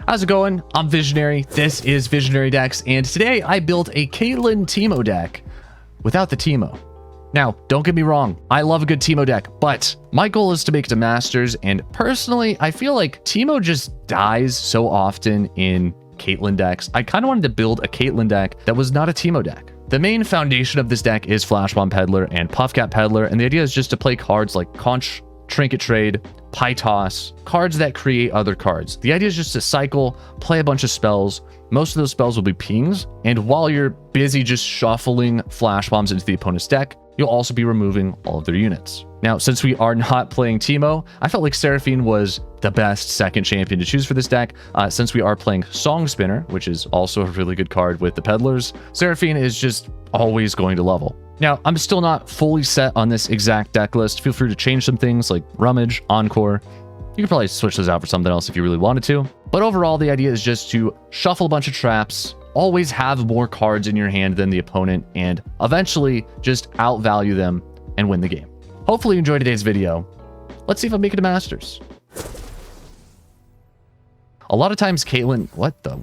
How's it going? I'm Visionary. This is Visionary Decks, and today I built a Caitlyn Teemo deck without the Teemo. Now, don't get me wrong, I love a good Teemo deck, but my goal is to make it to Masters, and personally, I feel like Teemo just dies so often in Caitlyn decks. I kind of wanted to build a Caitlyn deck that was not a Teemo deck. The main foundation of this deck is Flash Bomb Peddler and Puffcat Peddler, and the idea is just to play cards like Trinket Trade, Pie Toss, cards that create other cards. The idea is just to cycle, play a bunch of spells. Most of those spells will be pings, and while you're busy just shuffling flash bombs into the opponent's deck, you'll also be removing all of their units. Now, since we are not playing Teemo, I felt like Seraphine was the best second champion to choose for this deck. Since we are playing Songspinner, which is also a really good card with the Peddlers, Seraphine is just always going to level. Now, I'm still not fully set on this exact deck list. Feel free to change some things like Rummage, Encore. You could probably switch those out for something else if you really wanted to. But overall, the idea is just to shuffle a bunch of traps, always have more cards in your hand than the opponent, and eventually just outvalue them and win the game. Hopefully you enjoyed today's video. Let's see if I make it to Masters. A lot of times Caitlyn... What the...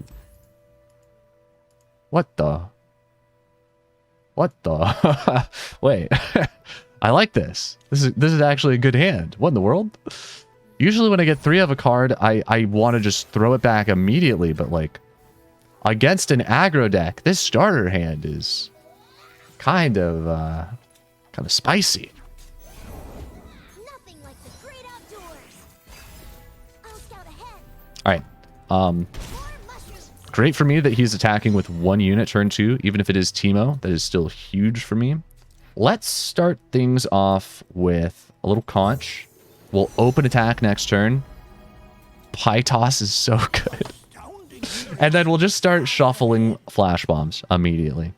Wait. I like this. This is actually a good hand. What in the world? Usually when I get 3 of a card, I want to just throw it back immediately, but like against an aggro deck, this starter hand is kind of spicy. Nothing like the great outdoors. I'll scout ahead. All right. Great for me that he's attacking with 1 unit turn 2, even if it is Teemo. That is still huge for me. Let's start things off with a little conch. We'll open attack next turn. Pie Toss is so good. And then we'll just start shuffling flash bombs immediately.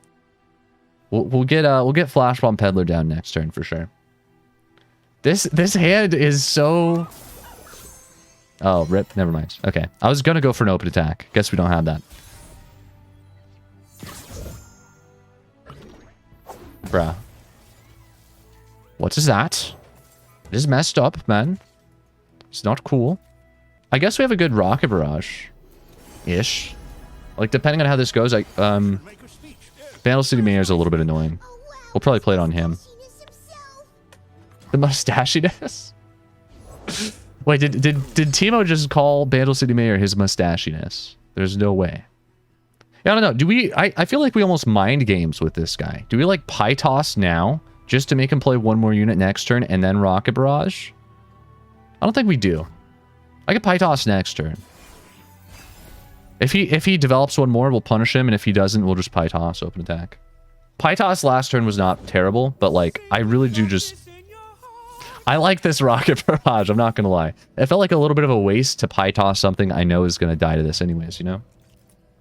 We'll get Flash Bomb Peddler down next turn for sure. This hand is so... Oh, rip. Never mind. Okay. I was going to go for an open attack. Guess we don't have that. Bruh. What is that? It is messed up, man. It's not cool. I guess we have a good Rocket Barrage-ish. Like, depending on how this goes, Bandle City Mayor is a little bit annoying. We'll probably play it on him. The mustachiness? Wait, did Teemo just call Bandle City Mayor his mustachiness? There's no way. Yeah, I don't know. Do we... I feel like we almost mind games with this guy. Do we, like, Pie Toss now just to make him play 1 more unit next turn and then Rocket Barrage? I don't think we do. I could Pie Toss next turn. If he develops 1 more, we'll punish him, and if he doesn't, we'll just Pie Toss, open attack. Pie Toss last turn was not terrible, but, like, I really do just... I like this Rocket Barrage, I'm not gonna lie. It felt like a little bit of a waste to Pie Toss something I know is gonna die to this anyways, you know?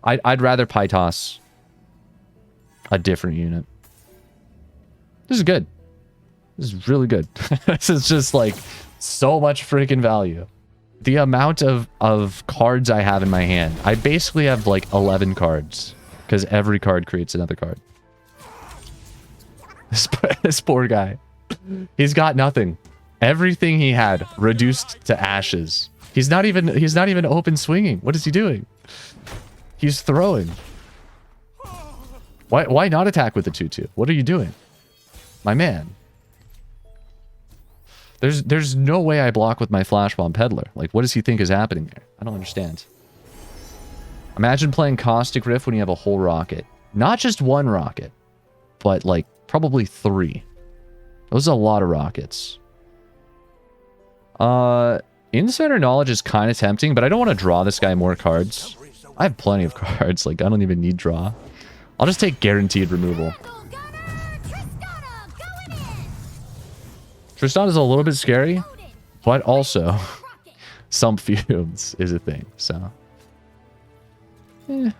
I'd rather Pie Toss a different unit. This is good. This is really good. This is just, like, so much freaking value. The amount of cards I have in my hand. I basically have, like, 11 cards. Because every card creates another card. This poor guy. He's got nothing. Everything he had reduced to ashes. He's not even open swinging. What is he doing? He's throwing. Why not attack with the 2/2? What are you doing? My man. There's no way I block with my Flash Bomb Peddler. Like, what does he think is happening here? I don't understand. Imagine playing Caustic Rift when you have a whole rocket. Not just 1 rocket, but like probably 3. Those are a lot of rockets. Insider Knowledge is kind of tempting, but I don't want to draw this guy more cards. I have plenty of cards. Like, I don't even need draw. I'll just take guaranteed removal. Tristana is a little bit scary, but also some fumes is a thing, so. I'm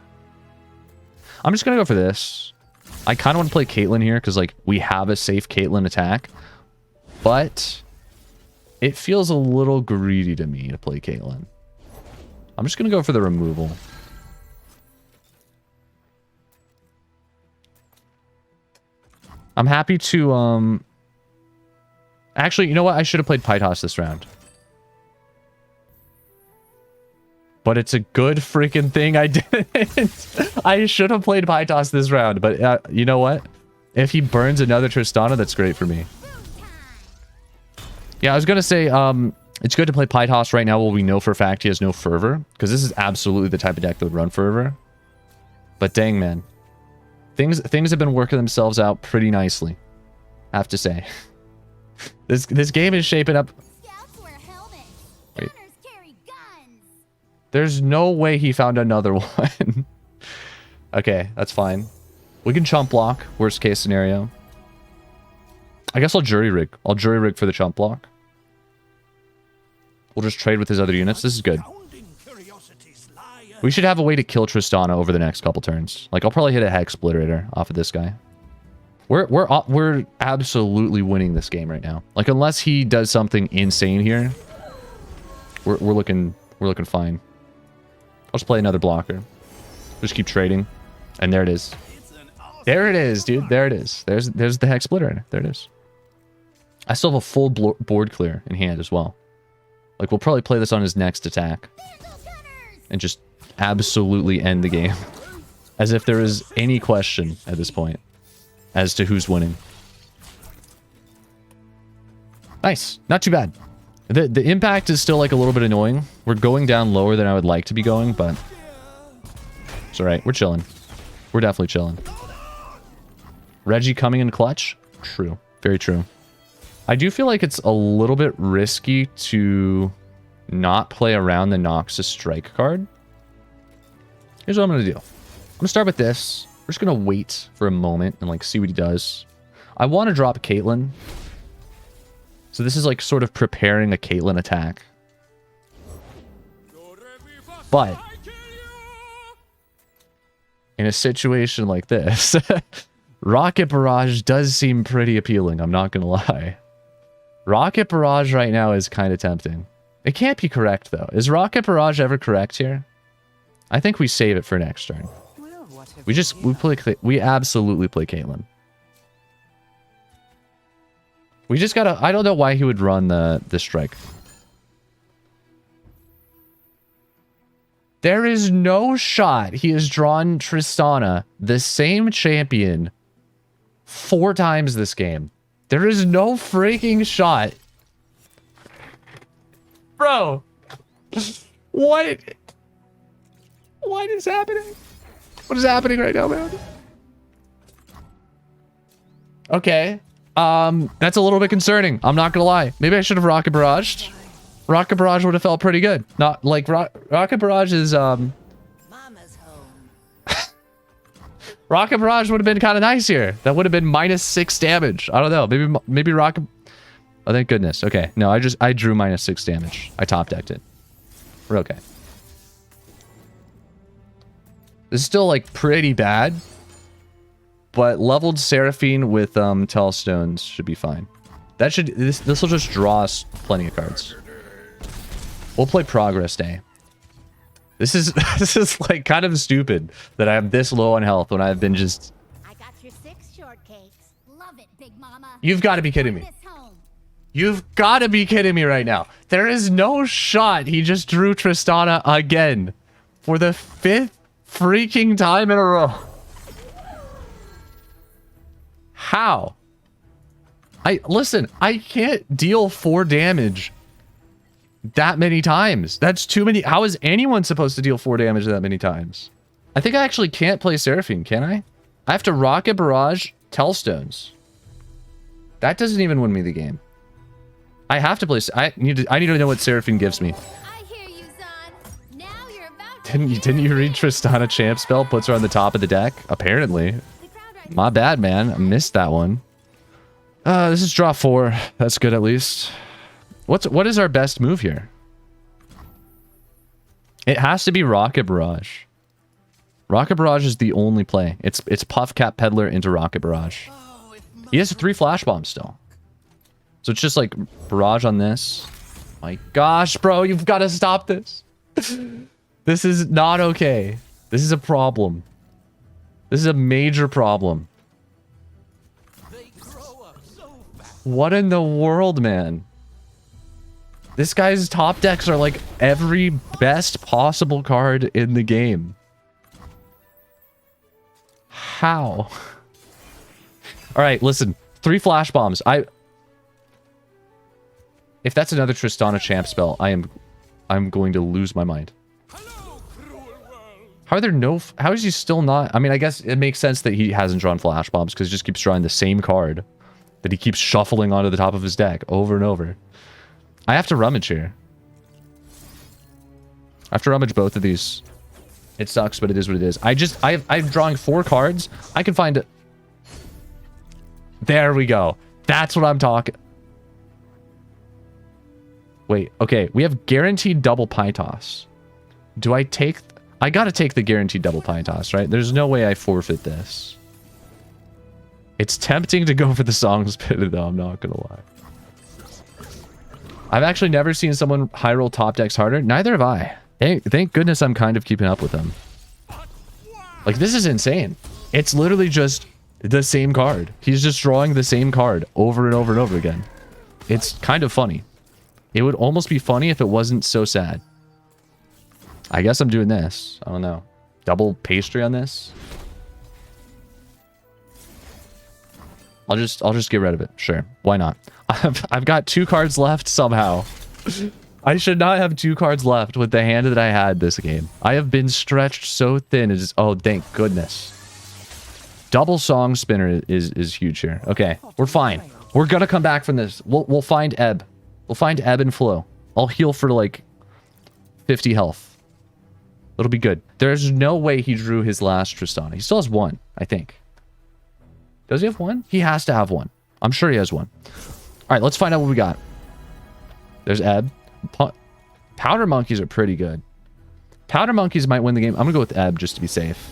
just going to go for this. I kind of want to play Caitlyn here because, like, we have a safe Caitlyn attack, but it feels a little greedy to me to play Caitlyn. I'm just going to go for the removal. I'm happy to, Actually, you know what? I should have played Pie Toss this round. But it's a good freaking thing I didn't. I should have played Pie Toss this round, but you know what? If he burns another Tristana, that's great for me. Yeah, I was going to say, it's good to play Pie Toss right now while we know for a fact he has no Fervor, because this is absolutely the type of deck that would run Fervor. But dang, man. Things have been working themselves out pretty nicely, I have to say. This game is shaping up. Wait. There's no way he found another one. Okay, that's fine. We can chump block, worst case scenario. I guess I'll jury rig. I'll jury rig for the chump block. We'll just trade with his other units. This is good. We should have a way to kill Tristana over the next couple turns. Like, I'll probably hit a Hex Splitterator off of this guy. We're absolutely winning this game right now. Like, unless he does something insane here, we're looking fine. I'll just play another blocker. Just keep trading. And there it is. There it is, dude. There it is. There's the Hex Splitterator. There it is. I still have a full board clear in hand as well. Like, we'll probably play this on his next attack. And just absolutely end the game. As if there is any question at this point as to who's winning. Nice. Not too bad. The impact is still like a little bit annoying. We're going down lower than I would like to be going, but it's alright. We're chilling. We're definitely chilling. Reggie coming in clutch? True. Very true. I do feel like it's a little bit risky to not play around the Noxus strike card. Here's what I'm going to do. I'm going to start with this. We're just going to wait for a moment and like see what he does. I want to drop Caitlyn. So this is like sort of preparing a Caitlyn attack. But in a situation like this, Rocket Barrage does seem pretty appealing. I'm not going to lie. Rocket Barrage right now is kind of tempting. It can't be correct, though. Is Rocket Barrage ever correct here? I think we save it for next turn. We absolutely play Caitlyn. We just gotta... I don't know why he would run the strike. There is no shot he has drawn Tristana, the same champion, 4 times this game. There is no freaking shot. Bro. What? What is happening? What is happening right now, man? Okay. That's a little bit concerning. I'm not gonna lie. Maybe I should have Rocket Barraged. Rocket Barrage would have felt pretty good. Not like Rocket Barrage is Mama's home. Rocket Barrage would have been kind of nice here. That would have been -6 damage. I don't know. Maybe Rocket. Oh, thank goodness. Okay. No, I drew -6 damage. I top decked it. We're okay. This is still like pretty bad. But leveled Seraphine with Telstones should be fine. That should this will just draw us plenty of cards. We'll play Progress Day. This is like kind of stupid that I am this low on health when I've been just. I got your 6 shortcakes. Love it, Big Mama. You've got to be kidding me. You've got to be kidding me right now. There is no shot he just drew Tristana again for the 5th freaking time in a row. How? Listen, I can't deal 4 damage that many times. That's too many. How is anyone supposed to deal 4 damage that many times? I think I actually can't play Seraphine, can I? I have to Rocket Barrage Telstones. That doesn't even win me the game. I have to play. I need to know what Seraphine gives me. I hear you, son. Now you're about to Didn't you read Tristana Champ Spell puts her on the top of the deck? Apparently. My bad, man. I missed that one. This is draw 4. That's good at least. What is our best move here? It has to be Rocket Barrage. Rocket Barrage is the only play. It's Puff Cap Peddler into Rocket Barrage. He has 3 Flash Bombs still. So it's just like Barrage on this. My gosh, bro, you've got to stop this. This is not okay. This is a problem. This is a major problem. What in the world, man? This guy's top decks are like every best possible card in the game. How? All right, listen. 3 flash bombs. If that's another Tristana champ spell, I'm going to lose my mind. How are there no... How is he still not... I mean, I guess it makes sense that he hasn't drawn flash bombs because he just keeps drawing the same card that he keeps shuffling onto the top of his deck over and over. I have to rummage here. I have to rummage both of these. It sucks, but it is what it is. I'm drawing 4 cards. I can find it. There we go. That's what I'm talking. Wait, okay. We have guaranteed double pie toss. Do I take... I gotta take the guaranteed double pie toss, right? There's no way I forfeit this. It's tempting to go for the Songspinner, though. I'm not gonna lie. I've actually never seen someone high roll top decks harder. Neither have I. Thank goodness I'm kind of keeping up with them. Like, this is insane. It's literally just the same card. He's just drawing the same card over and over and over again. It's kind of funny. It would almost be funny if it wasn't so sad. I guess I'm doing this. I don't know. Double pastry on this? I'll just get rid of it. Sure. Why not? I've got 2 cards left somehow. I should not have 2 cards left with the hand that I had this game. I have been stretched so thin. It is... Oh, thank goodness. Double Songspinner is huge here. Okay, we're fine. We're gonna come back from this. We'll find ebb. We'll find ebb and flow. I'll heal for like 50 health. It'll be good. There's no way he drew his last Tristana. He still has 1, I think. Does he have 1? He has to have 1. I'm sure he has 1. All right, let's find out what we got. There's ebb. Powder monkeys are pretty good. Powder monkeys might win the game. I'm gonna go with ebb just to be safe.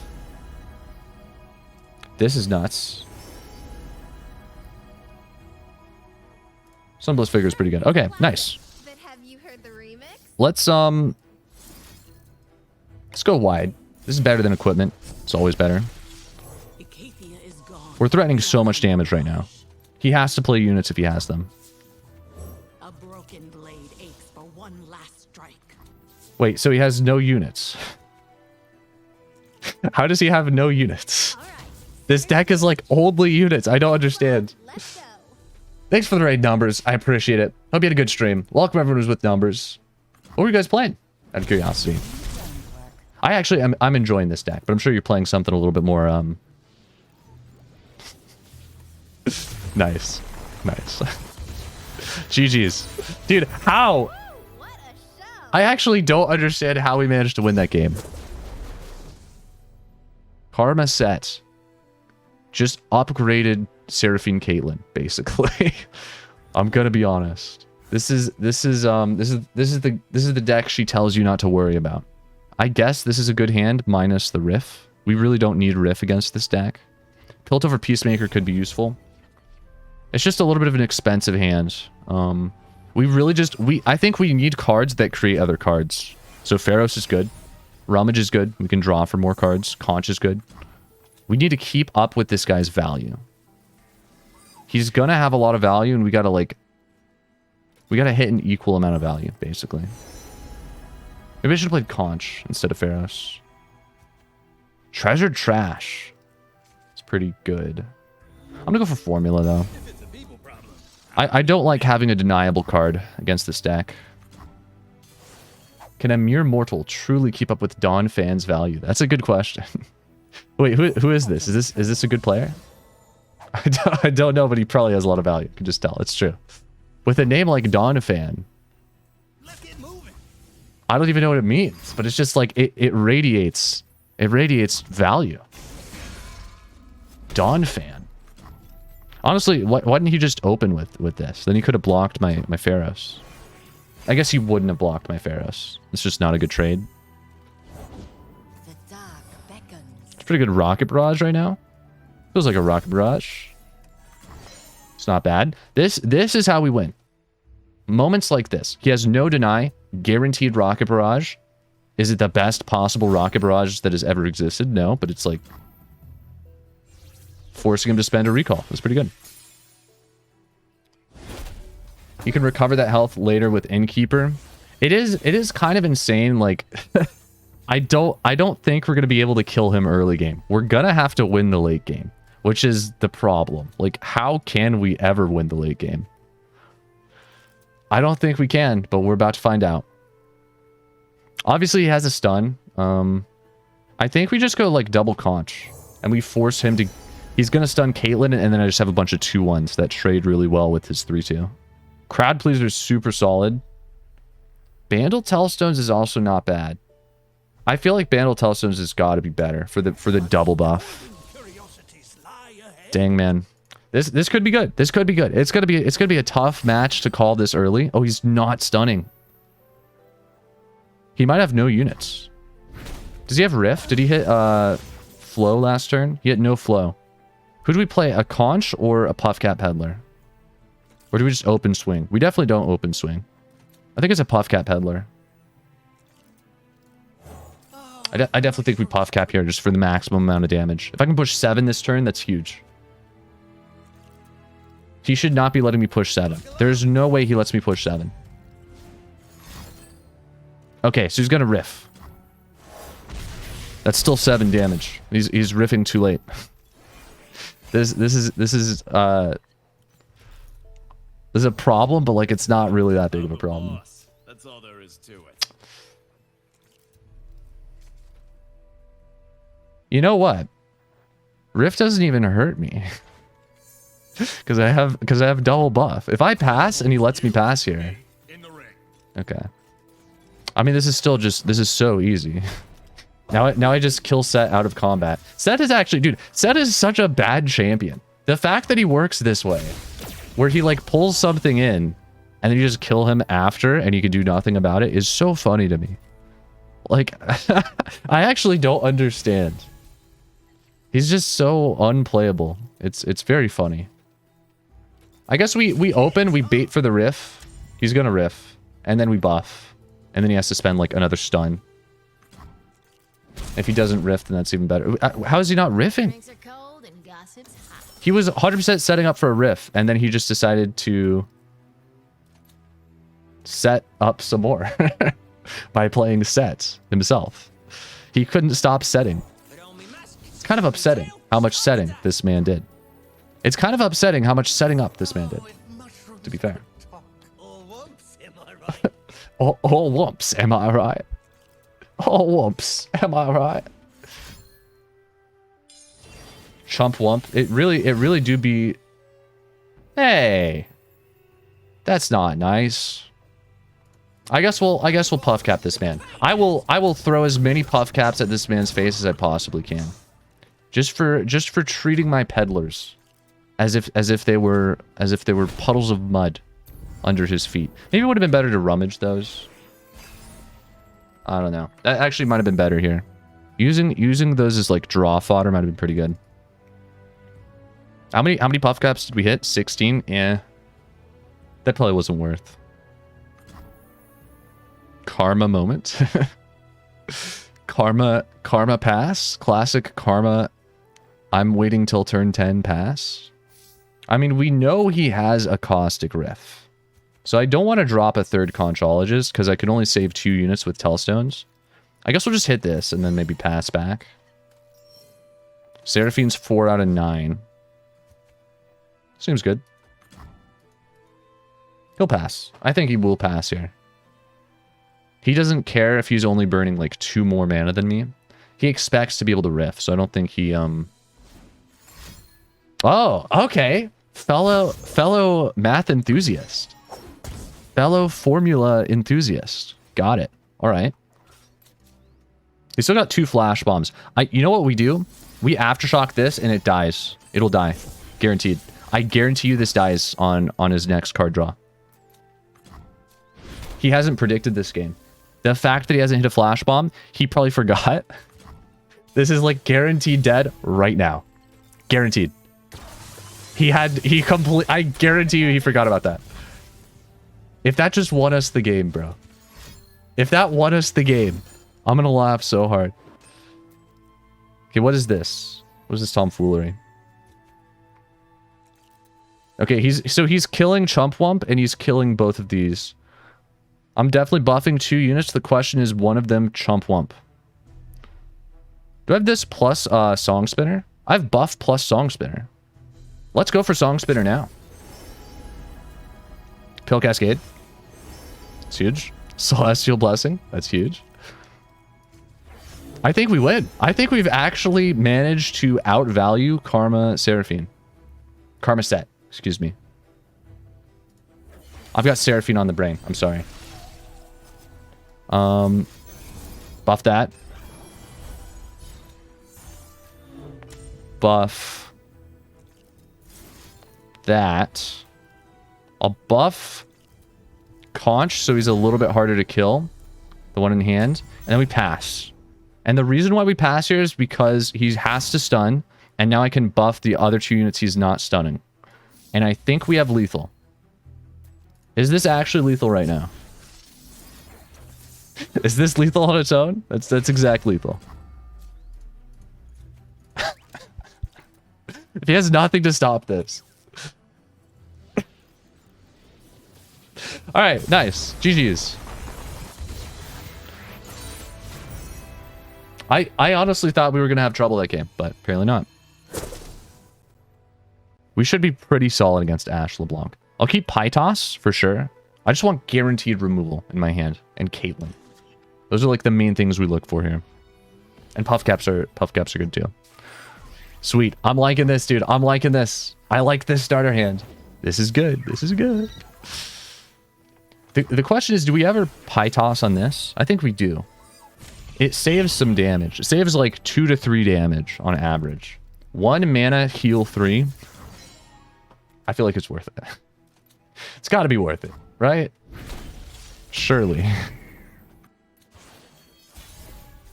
This is nuts. Sunbless figure is pretty good. Okay, nice. But have you heard the remix? Let's go wide. This is better than equipment. It's always better. We're threatening so much damage right now. He has to play units if he has them. A broken blade aches for one last strike. Wait, so he has no units. How does he have no units? All right. This deck is like only units. I don't understand. Let's go. Thanks for the raid numbers. I appreciate it. Hope you had a good stream. Welcome everyone who's with numbers. What were you guys playing? Out of curiosity. I'm enjoying this deck, but I'm sure you're playing something a little bit more nice. Nice. GG's. Dude, how? What a show. I actually don't understand how we managed to win that game. Karma Sett just upgraded Seraphine Caitlyn, basically. I'm gonna be honest. This is the deck she tells you not to worry about. I guess this is a good hand minus the Riff. We really don't need Riff against this deck. Piltover Peacemaker could be useful. It's just a little bit of an expensive hand. I think we need cards that create other cards. So Pharaohs is good. Rummage is good. We can draw for more cards. Conch is good. We need to keep up with this guy's value. He's gonna have a lot of value, and we gotta hit an equal amount of value, basically. Maybe I should have played Conch instead of Pharaohs. Treasured Trash. It's pretty good. I'm gonna go for Formula, though. I don't like having a deniable card against this deck. Can a mere mortal truly keep up with Dawn fans' value? That's a good question. Wait, who is this? Is this a good player? I don't know, but he probably has a lot of value. You can just tell. It's true. With a name like Dawn Fan, I don't even know what it means, but it's just like it radiates value. Dawn Fan. Honestly, why didn't he just open with this? Then he could have blocked my Pharaohs. I guess he wouldn't have blocked my Pharaohs. It's just not a good trade. The dark beckons. It's pretty good Rocket Barrage right now. Feels like a Rocket Barrage. It's not bad. This is how we win. Moments like this. He has no deny. Guaranteed Rocket Barrage. Is it the best possible Rocket Barrage that has ever existed? No, but it's like forcing him to spend a recall. That's pretty good. You can recover that health later with Innkeeper. It is kind of insane. Like, I don't think we're gonna be able to kill him early game. We're gonna have to win the late game, which is the problem. Like, how can we ever win the late game? I don't think we can, but we're about to find out. Obviously, he has a stun. I think we just go like double conch, and we force him to. He's gonna stun Caitlyn, and then I just have a bunch of 2-1s that trade really well with his 3-2. Crowd pleaser is super solid. Bandle Telstones is also not bad. I feel like Bandle Telstones has got to be better for the double buff. Dang, man. This could be good. This could be good. It's gonna be a tough match to call this early. Oh, he's not stunning. He might have no units. Does he have Rift? Did he hit Flow last turn? He had no Flow. Who do we play? A Conch or a Puffcat Peddler? Or do we just open swing? We definitely don't open swing. I think it's a Puffcat Peddler. I definitely think we Puffcap here just for the maximum amount of damage. If I can push 7 this turn, that's huge. He should not be letting me push 7. There's no way he lets me push 7. Okay, so he's gonna riff. That's still 7 damage. He's riffing too late. This is a problem, but like it's not really that big of a problem. That's all there is to it. You know what? Rift doesn't even hurt me. Because I have double buff. If I pass and he lets me pass here. Okay. I mean, this is still just, this is so easy. Now I just kill Sett out of combat. Sett is actually, dude, Sett is such a bad champion. The fact that he works this way, where he like pulls something in and then you just kill him after and you can do nothing about it, is so funny to me. Like, I actually don't understand. He's just so unplayable. It's very funny. I guess we open, we bait for the riff. He's gonna riff. And then we buff. And then he has to spend like another stun. If he doesn't riff, then that's even better. How is he not riffing? He was 100% setting up for a riff, and then he just decided to set up some more by playing Sett himself. He couldn't stop setting. It's kind of upsetting how much setting this man did. It's kind of upsetting how much setting up this man did, to be fair. All whoops, am I right? All whoops, am I right? Chump wump. It really do be... Hey! That's not nice. I guess we'll puff cap this man. I will throw as many puff caps at this man's face as I possibly can. Just for treating my peddlers as if they were puddles of mud under his feet. Maybe it would have been better to rummage those. I don't know. That actually might have been better here. Using those as like draw fodder might have been pretty good. How many puff caps did we hit? 16? Yeah. That probably wasn't worth. Karma moment. Karma pass. Classic karma. I'm waiting till turn 10 pass. I mean, we know he has a caustic riff. So I don't want to drop a third Conchologist because I can only save 2 units with Telstones. I guess we'll just hit this and then maybe pass back. Seraphine's 4 out of 9. Seems good. He'll pass. I think he will pass here. He doesn't care if he's only burning like 2 more mana than me. He expects to be able to riff, so I don't think he Oh, okay. Fellow math enthusiast. Fellow formula enthusiast. Got it. All right. We still got 2 flash bombs. You know what we do? We aftershock this and it dies. It'll die. Guaranteed. I guarantee you this dies on his next card draw. He hasn't predicted this game. The fact that he hasn't hit a flash bomb, he probably forgot. This is like guaranteed dead right now. Guaranteed. I guarantee you he forgot about that. If that just won us the game, bro. If that won us the game, I'm gonna laugh so hard. Okay, what is this? What is this tomfoolery? Okay, he's killing Chump Wump and he's killing both of these. I'm definitely buffing 2 units. The question is one of them Chump Wump. Do I have this plus Songspinner? I have buff plus Songspinner. Let's go for Songspinner now. Pill Cascade. It's huge. Celestial Blessing. That's huge. I think we win. I think we've actually managed to outvalue Karma Seraphine. Karma Sett. Excuse me. I've got Seraphine on the brain. I'm sorry. Buff that. Buff that. I'll buff Conch so he's a little bit harder to kill. The one in hand. And then we pass. And the reason why we pass here is because he has to stun. And now I can buff the other 2 units he's not stunning. And I think we have lethal. Is this actually lethal right now? Is this lethal on its own? That's exact lethal. If he has nothing to stop this. Alright, nice. GG's. I honestly thought we were going to have trouble that game, but apparently not. We should be pretty solid against Ashe LeBlanc. I'll keep Pytos for sure. I just want guaranteed removal in my hand. And Caitlyn. Those are like the main things we look for here. And puff caps are good too. Sweet. I'm liking this, dude. I'm liking this. I like this starter hand. This is good. This is good. The question is, do we ever Pytos on this? I think we do. It saves some damage. It saves like 2 to 3 damage on average. 1 mana heal 3. I feel like it's worth it. It's got to be worth it, right? Surely.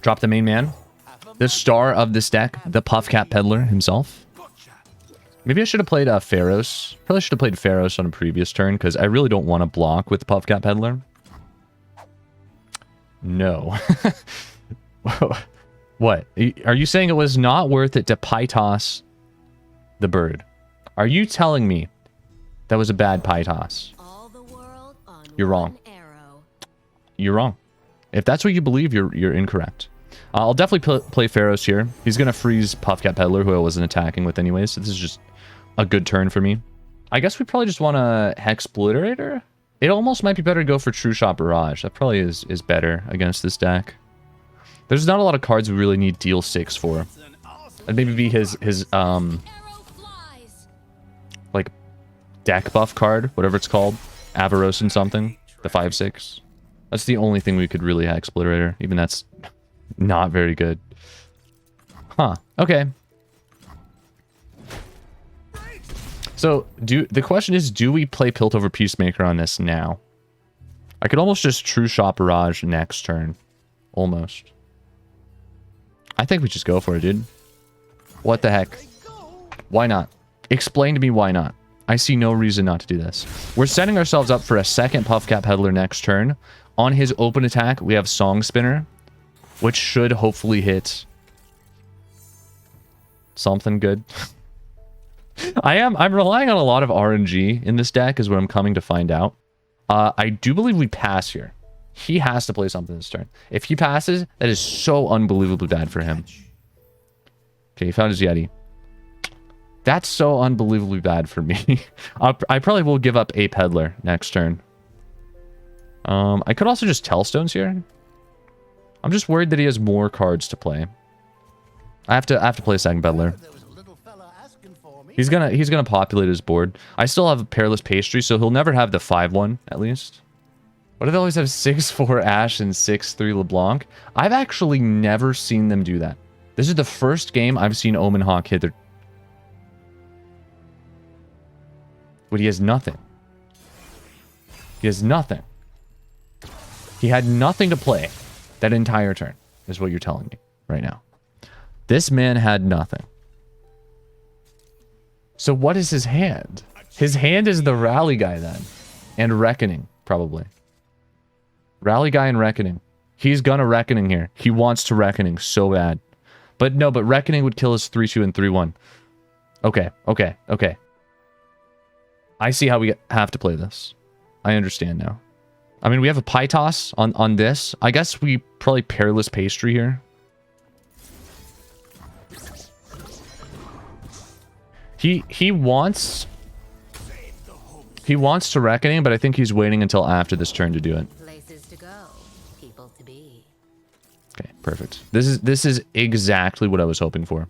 Drop the main man. The star of this deck, the Puffcat Peddler himself. Maybe I should have played Pharos. Probably should have played Pharos on a previous turn, because I really don't want to block with the Puffcat Peddler. No. What? Are you saying it was not worth it to Pytos the bird? Are you telling me that was a bad Pytos? You're wrong. You're wrong. If that's what you believe, you're incorrect. I'll definitely play Pharos here. He's going to freeze Puffcat Peddler, who I wasn't attacking with anyway, so this is just a good turn for me. I guess we probably just want a Hexbliterator? It almost might be better to go for True Shot Barrage. That probably is better against this deck. There's not a lot of cards we really need deal 6 for. That'd maybe be his like deck buff card, whatever it's called. Avaros and something. The 5/6. That's the only thing we could really Hexbliterator. Even that's not very good. Huh. Okay. So, the question is, do we play Piltover Peacemaker on this now? I could almost just True Shot Barrage next turn. Almost. I think we just go for it, dude. What the heck? Why not? Explain to me why not. I see no reason not to do this. We're setting ourselves up for a second Puffcat Peddler next turn. On his open attack, we have Songspinner, which should hopefully hit something good. I'm relying on a lot of RNG in this deck is what I'm coming to find out. I do believe we pass here. He has to play something this turn. If he passes, that is so unbelievably bad for him. Okay, he found his Yeti. That's so unbelievably bad for me. I probably will give up a Peddler next turn. I could also just Tellstones here. I'm just worried that he has more cards to play. I have to play a second Peddler. He's gonna populate his board. I still have a Perilous Pastry, so he'll never have the 5/1 at least. Why do they always have 6/4 Ashe and 6/3 LeBlanc? I've actually never seen them do that. This is the first game I've seen Omen Hawk hit their... But he has nothing. He has nothing. He had nothing to play that entire turn, is what you're telling me right now. This man had nothing. So what is his hand? His hand is the Rally Guy then. And Reckoning, probably. Rally Guy and Reckoning. He's gonna Reckoning here. He wants to Reckoning so bad. But no, but Reckoning would kill his 3/2 and 3/1. Okay, okay, okay. I see how we have to play this. I understand now. I mean, we have a pie toss on this. I guess we probably Peerless Pastry here. He wants to Reckoning, but I think he's waiting until after this turn to do it. Places to go, people to be. Okay, perfect. This is exactly what I was hoping for.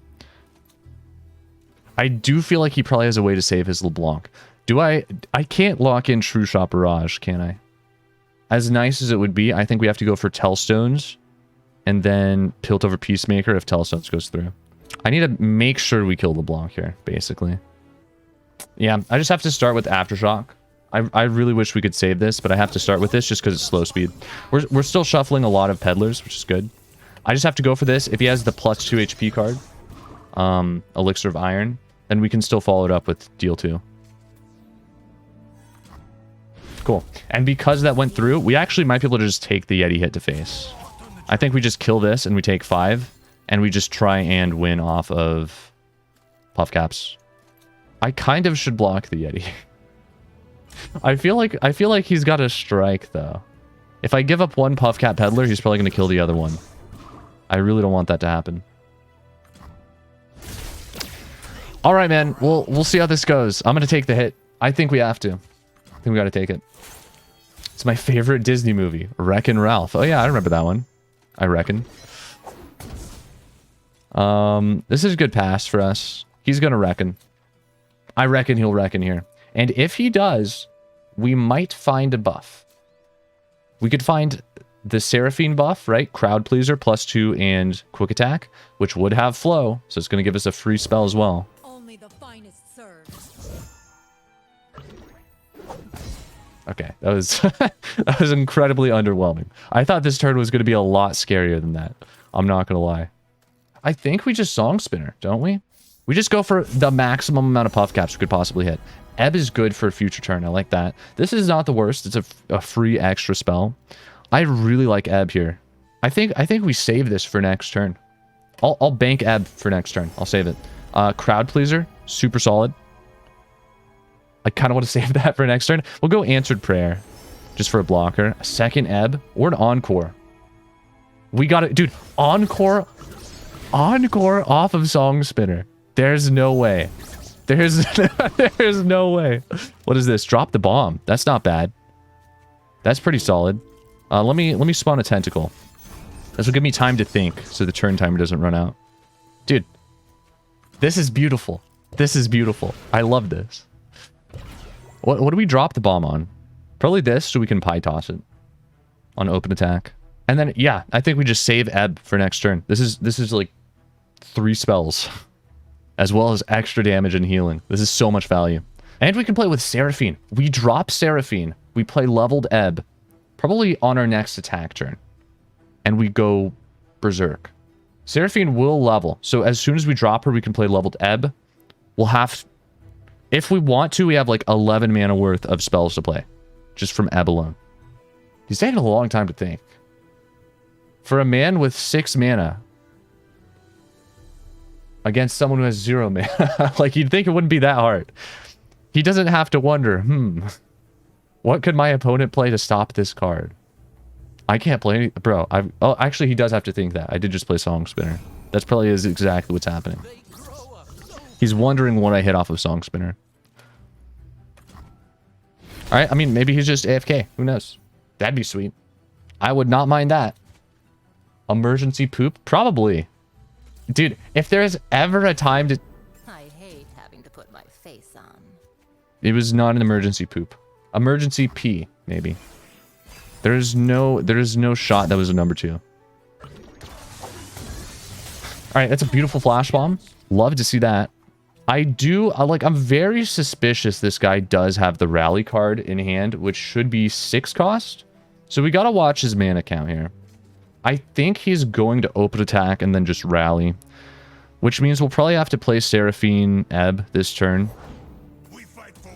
I do feel like he probably has a way to save his LeBlanc. I can't lock in True Shot Barrage, can I? As nice as it would be, I think we have to go for Tellstones and then Piltover Peacemaker if Tellstones goes through. I need to make sure we kill LeBlanc here, basically. Yeah, I just have to start with Aftershock. I really wish we could save this, but I have to start with this just because it's slow speed. We're still shuffling a lot of Peddlers, which is good. I just have to go for this. If he has the plus 2 HP card, Elixir of Iron, then we can still follow it up with Deal 2. Cool. And because that went through, we actually might be able to just take the Yeti hit to face. I think we just kill this and we take 5, and we just try and win off of Puff Caps. I kind of should block the Yeti. I feel like he's got a strike though. If I give up one Puff Cap Peddler, he's probably going to kill the other one. I really don't want that to happen. All right, man. We'll see how this goes. I'm going to take the hit. I think we have to. I think we got to take it. It's my favorite Disney movie, Wreck-It Ralph. Oh yeah, I remember that one. I reckon. This is a good pass for us. He's going to reckon. I reckon he'll reckon here. And if he does, we might find a buff. We could find the Seraphine buff, right? Crowd Pleaser, +2 and Quick Attack, which would have flow. So it's going to give us a free spell as well. Only the finest serves. Okay, that was that was incredibly underwhelming. I thought this turn was going to be a lot scarier than that. I'm not going to lie. I think we just Songspinner, don't we? We just go for the maximum amount of Puff Caps we could possibly hit. Ebb is good for a future turn. I like that. This is not the worst. It's a free extra spell. I really like Ebb here. I think we save this for next turn. I'll bank Ebb for next turn. I'll save it. Crowd Pleaser, super solid. I kind of want to save that for next turn. We'll go Answered Prayer, just for a blocker. A second Ebb or an Encore. We got it, dude. Encore off of Songspinner. There's no way. There's no way. What is this? Drop the bomb. That's not bad. That's pretty solid. Let me spawn a tentacle. This will give me time to think, so the turn timer doesn't run out. Dude, this is beautiful. This is beautiful. I love this. What do we drop the bomb on? Probably this, so we can pie toss it on open attack. And then yeah, I think we just save Ebb for next turn. This is like 3 spells, as well as extra damage and healing. This is so much value. And we can play with Seraphine. We drop Seraphine. We play leveled Ebb, probably on our next attack turn. And we go Berserk. Seraphine will level. So as soon as we drop her, we can play leveled Ebb. We'll have... If we want to, we have like 11 mana worth of spells to play. Just from Ebb alone. He's taking a long time to think. For a man with 6 mana... against someone who has 0 mana. Like, you'd think it wouldn't be that hard. He doesn't have to wonder, what could my opponent play to stop this card? I can't play any... Bro, oh, actually, he does have to think that. I did just play Songspinner. That's probably is exactly what's happening. He's wondering what I hit off of Songspinner. Alright, I mean, maybe he's just AFK. Who knows? That'd be sweet. I would not mind that. Emergency poop? Probably. Dude, if there's ever a time to... I hate having to put my face on. It was not an emergency poop. Emergency pee, maybe. There's no shot that was a number 2. Alright, that's a beautiful flash bomb. Love to see that. I'm very suspicious this guy does have the rally card in hand, which should be 6 cost. So we gotta watch his mana count here. I think he's going to open attack and then just rally, which means we'll probably have to play Seraphine Ebb this turn.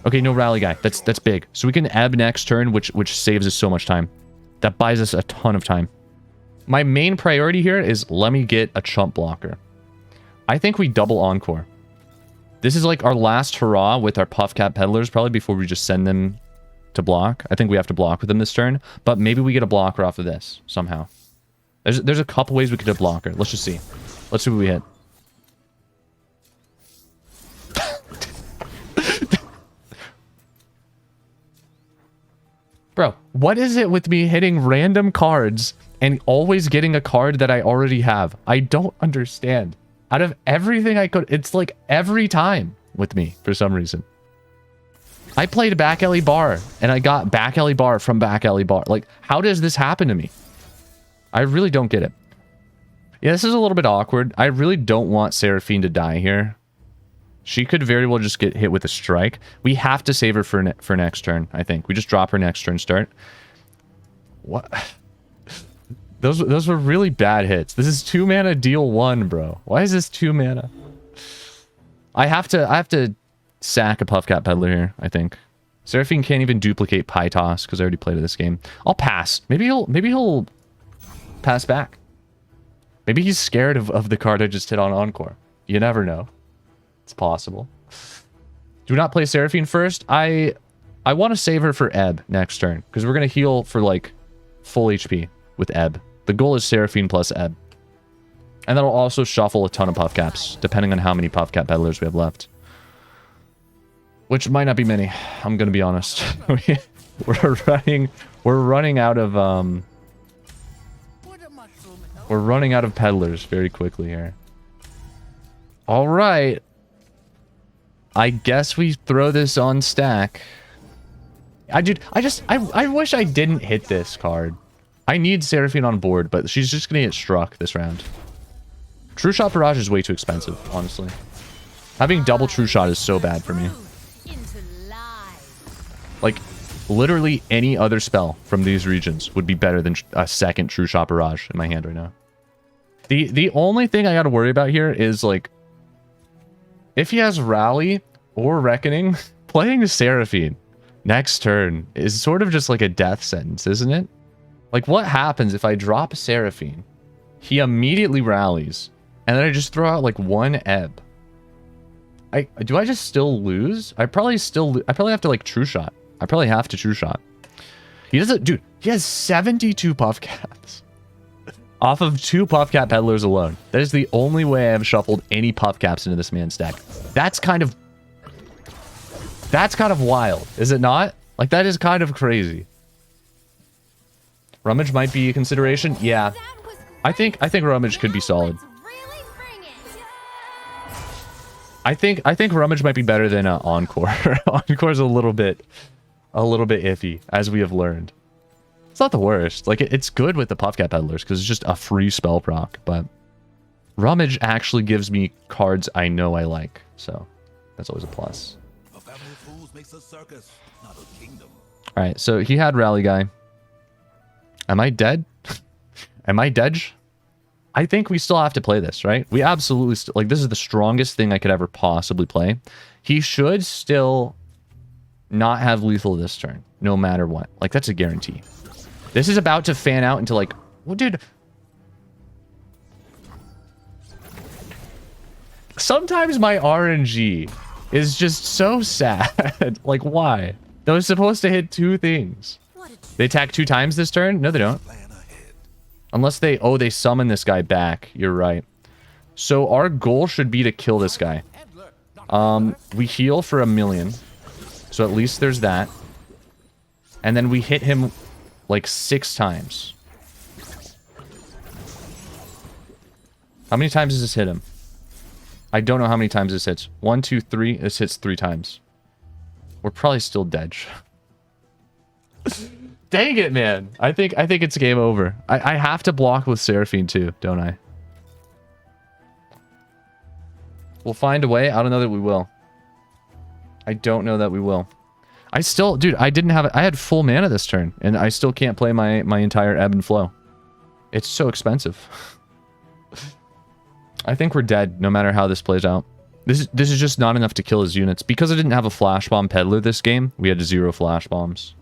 Okay, no rally guy. That's big. So we can Ebb next turn, which saves us so much time. That buys us a ton of time. My main priority here is let me get a chump blocker. I think we double Encore. This is like our last hurrah with our Puffcat Peddlers, probably before we just send them to block. I think we have to block with them this turn, but maybe we get a blocker off of this somehow. There's a couple ways we could do a blocker. Let's just see. Let's see what we hit. Bro, what is it with me hitting random cards and always getting a card that I already have? I don't understand. Out of everything I could, it's like every time with me for some reason. I played back alley bar and I got back alley bar from back alley bar. Like, how does this happen to me? I really don't get it. Yeah, this is a little bit awkward. I really don't want Seraphine to die here. She could very well just get hit with a strike. We have to save her for next turn, I think. We just drop her next turn start. What? Those were really bad hits. This is 2 mana deal 1, bro. Why is this 2 mana? I have to sack a Puffcat Peddler here, I think. Seraphine can't even duplicate Pie Toss because I already played this game. I'll pass. Maybe he'll pass back. Maybe he's scared of the card I just hit on Encore. You never know. It's possible. Do not play Seraphine first. I want to save her for Ebb next turn because we're going to heal for like full HP with Ebb. The goal is Seraphine plus Ebb. And that'll also shuffle a ton of Puffcaps depending on how many Puffcat Peddlers we have left. Which might not be many. I'm going to be honest. We're running out of we're running out of Peddlers very quickly here. All right. I guess we throw this on stack. I wish I didn't hit this card. I need Seraphine on board, but she's just gonna get struck this round. True Shot Barrage is way too expensive, honestly. Having double True Shot is so bad for me. Like, literally any other spell from these regions would be better than a second True Shot Barrage in my hand right now. The only thing I gotta worry about here is, like, if he has Rally or Reckoning, playing Seraphine next turn is sort of just like a death sentence, isn't it? Like, what happens if I drop Seraphine, he immediately rallies, and then I just throw out, like, 1 Ebb? Do I just still lose? I probably have to, like, True Shot. I probably have to True Shot. He doesn't... Dude, he has 72 Puffcats. Off of 2 Puffcat Peddlers alone. That is the only way I have shuffled any Puffcaps into this man's deck. That's kind of wild, is it not? Like, that is kind of crazy. Rummage might be a consideration. Yeah. I think Rummage could be solid. I think Rummage might be better than Encore. Encore's a little bit iffy, as we have learned. It's not the worst. Like, it's good with the Puffcat Peddlers because it's just a free spell proc, but Rummage actually gives me cards I know I like, so that's always a plus. A family of fools makes a circus, not a kingdom. All right, so he had Rally Guy. Am I dead? Am I dead? I think we still have to play this, right? We absolutely like, this is the strongest thing I could ever possibly play. He should still not have lethal this turn, no matter what. Like, that's a guarantee. This is about to fan out into, like, well, dude. Sometimes my RNG is just so sad. Like, why? That was supposed to hit 2 things. They attack 2 times this turn? No, they don't. Unless they... Oh, they summon this guy back. You're right. So our goal should be to kill this guy. We heal for 1,000,000. So at least there's that. And then we hit him... like 6 times. How many times does this hit him? I don't know how many times this hits. 1, 2, 3. This hits 3 times. We're probably still dead. Dang it, man. I think it's game over. I have to block with Seraphine too, don't I? We'll find a way. I don't know that we will. I don't know that we will. I still, dude, I had full mana this turn, and I still can't play my entire Ebb and Flow. It's so expensive. I think we're dead, no matter how this plays out. This is just not enough to kill his units. Because I didn't have a Flash Bomb Peddler this game, we had 0 Flash Bombs.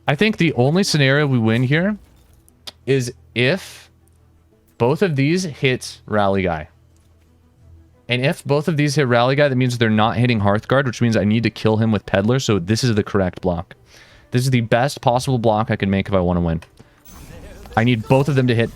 I think the only scenario we win here is if both of these hit Rally Guy. And if both of these hit Rally Guy, that means they're not hitting Hearthguard, which means I need to kill him with Peddler, so this is the correct block. This is the best possible block I can make if I want to win. I need both of them to hit.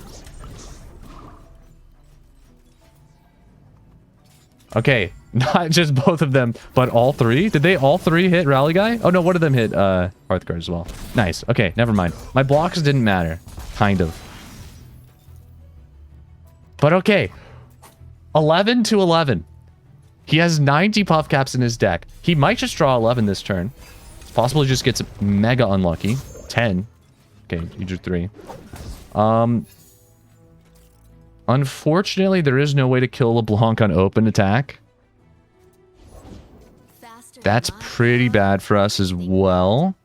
Okay, not just both of them, but all three? Did they all three hit Rally Guy? Oh no, one of them hit Hearthguard as well. Nice. Okay, never mind. My blocks didn't matter. Kind of. But okay. 11 to 11. He has 90 puff caps in his deck. He might just draw 11 this turn. It's possible he just gets mega unlucky. 10. Okay, you drew 3. Unfortunately, there is no way to kill LeBlanc on open attack. That's pretty bad for us as well.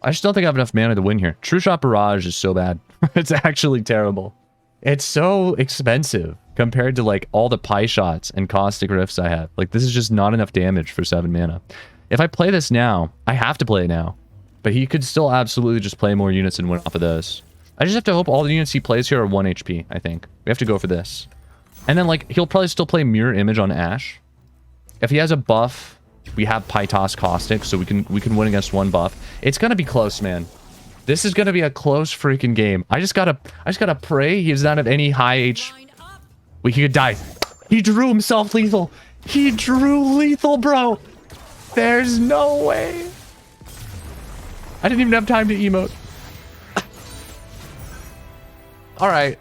I just don't think I have enough mana to win here. True Shot Barrage is so bad. It's actually terrible. It's so expensive compared to like all the pie shots and caustic rifts I have. Like this is just not enough damage for 7 mana. If I play this now, I have to play it now. But he could still absolutely just play more units and win off of this. I just have to hope all the units he plays here are 1 HP, I think. We have to go for this. And then, like, he'll probably still play Mirror Image on Ashe. If he has a buff, we have Pytos Caustic, so we can win against 1 buff. It's gonna be close, man. This is gonna be a close freaking game. I just gotta pray he does not have any high H. He could die. He drew himself lethal. He drew lethal, bro. There's no way. I didn't even have time to emote. All right.